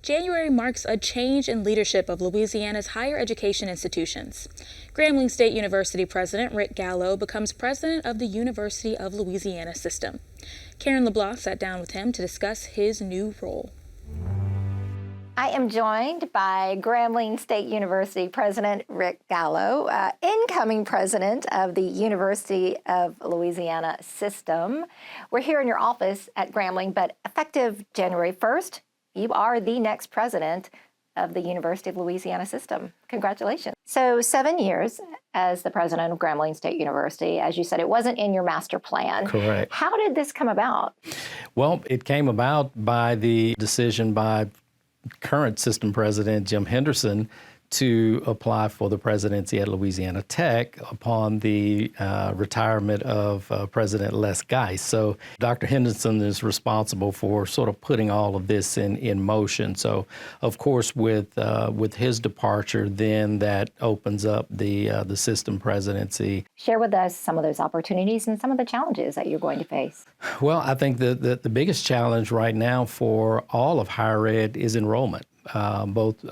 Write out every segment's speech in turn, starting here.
January marks a change in leadership of Louisiana's higher education institutions. Grambling State University President Rick Gallot becomes president of the University of Louisiana System. Karen LeBlanc sat down with him to discuss his new role. I am joined by Grambling State University President Rick Gallot, incoming president of the University of Louisiana System. We're here in your office at Grambling, but effective January 1st, you are the next president of the University of Louisiana System. Congratulations. So 7 years as the president of Grambling State University. As you said, it wasn't in your master plan. Correct. How did this come about? Well, it came about by the decision by current system president Jim Henderson to apply for the presidency at Louisiana Tech upon the retirement of President Les Geist. So Dr. Henderson is responsible for sort of putting all of this in motion. So, of course, with his departure, then that opens up the system presidency. Share with us some of those opportunities and some of the challenges that you're going to face. Well, I think the biggest challenge right now for all of higher ed is enrollment. Both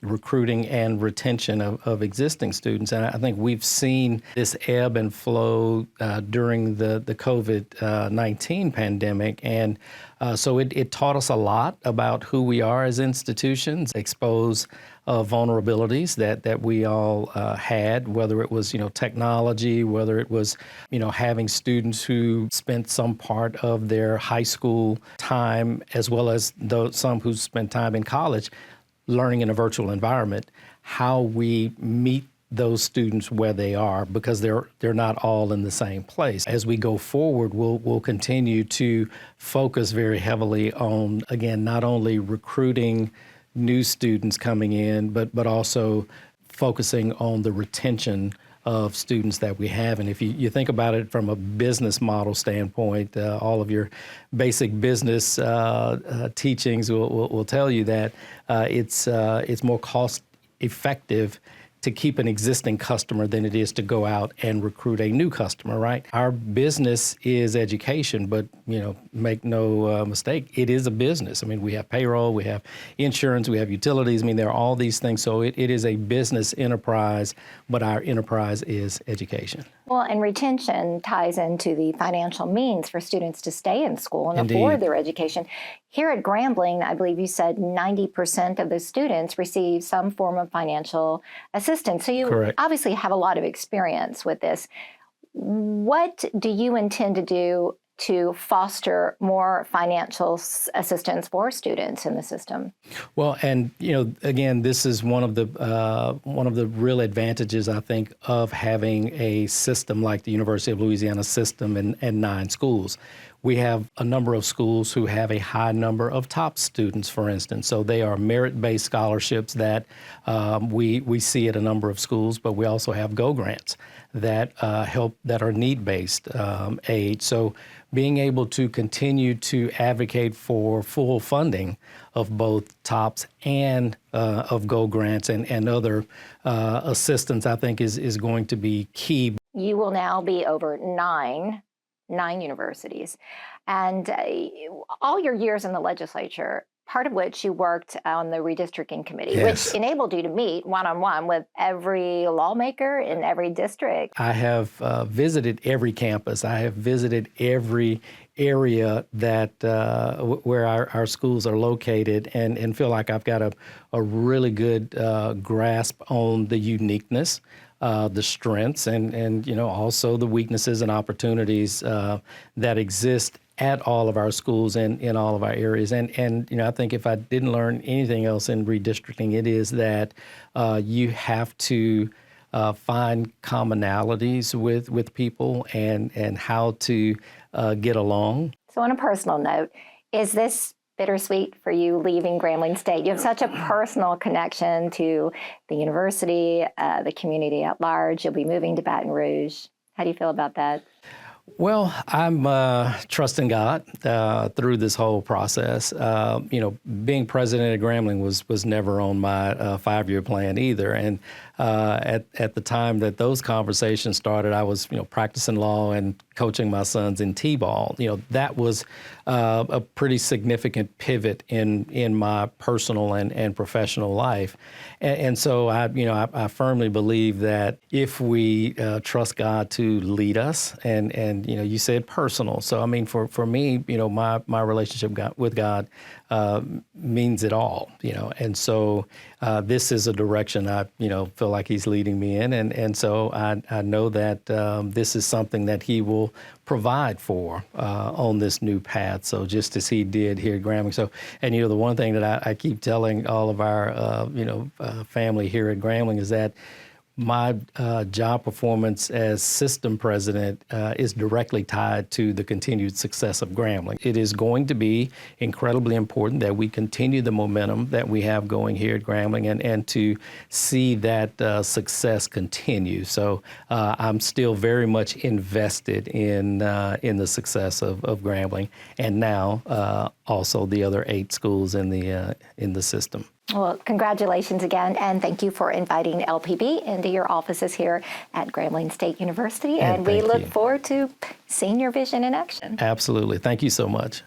recruiting and retention of existing students. And I think we've seen this ebb and flow during the COVID-19 pandemic. And so it taught us a lot about who we are as institutions, expose vulnerabilities that we all had, whether it was, technology, whether it was, having students who spent some part of their high school time, as well as some who spent time in college, learning in a virtual environment, how we meet those students where they are, because they're not all in the same place. As we go forward, we'll continue to focus very heavily on, again, not only recruiting new students coming in, but also focusing on the retention of students that we have. And if you think about it from a business model standpoint, all of your basic business teachings will tell you that it's more cost effective to keep an existing customer than it is to go out and recruit a new customer, right? Our business is education, but, make no mistake, it is a business. I mean, we have payroll, we have insurance, we have utilities. I mean, there are all these things. So it is a business enterprise, but our enterprise is education. Well, and retention ties into the financial means for students to stay in school and Indeed. afford their education. Here at Grambling, I believe you said 90% of the students receive some form of financial assistance. So you Correct. obviously have a lot of experience with this. What do you intend to do to foster more financial assistance for students in the system? Well, and again, this is one of the real advantages, I think, of having a system like the University of Louisiana System and 9 schools. We have a number of schools who have a high number of top students, for instance. So they are merit-based scholarships that we see at a number of schools, but we also have Go grants that help, that are need-based aid. So being able to continue to advocate for full funding of both TOPS and of Go grants and other assistance, I think is going to be key. You will now be over nine universities. And all your years in the legislature, part of which you worked on the redistricting committee, Yes. which enabled you to meet one-on-one with every lawmaker in every district. I have visited every campus. I have visited every area that where our schools are located, and feel like I've got a really good grasp on the uniqueness, the strengths, and also the weaknesses and opportunities that exist at all of our schools and in all of our areas. And I think if I didn't learn anything else in redistricting, it is that you have to find commonalities with people and how to get along. So on a personal note, is this bittersweet for you leaving Grambling State? You have such a personal connection to the university, the community at large. You'll be moving to Baton Rouge. How do you feel about that? Well, I'm trusting God through this whole process. Being president of Grambling was never on my 5-year plan either. And at the time that those conversations started, I was practicing law and coaching my sons in T-ball. That was a pretty significant pivot in my personal and professional life. And so I firmly believe that if we trust God to lead us, and you said personal. So I mean, for me, my relationship with God means it all. And so this is a direction I feel like He's leading me in, and so I know that this is something that He will provide for on this new path. So just as He did here at Grambling. So, and the one thing that I keep telling all of our family here at Grambling is that my job performance as system president is directly tied to the continued success of Grambling. It is going to be incredibly important that we continue the momentum that we have going here at Grambling and to see that success continue. So I'm still very much invested in the success of Grambling, and now also the other 8 schools in the system. Well, congratulations again, and thank you for inviting LPB into your offices here at Grambling State University. And we look forward to seeing your vision in action. Absolutely. Thank you so much.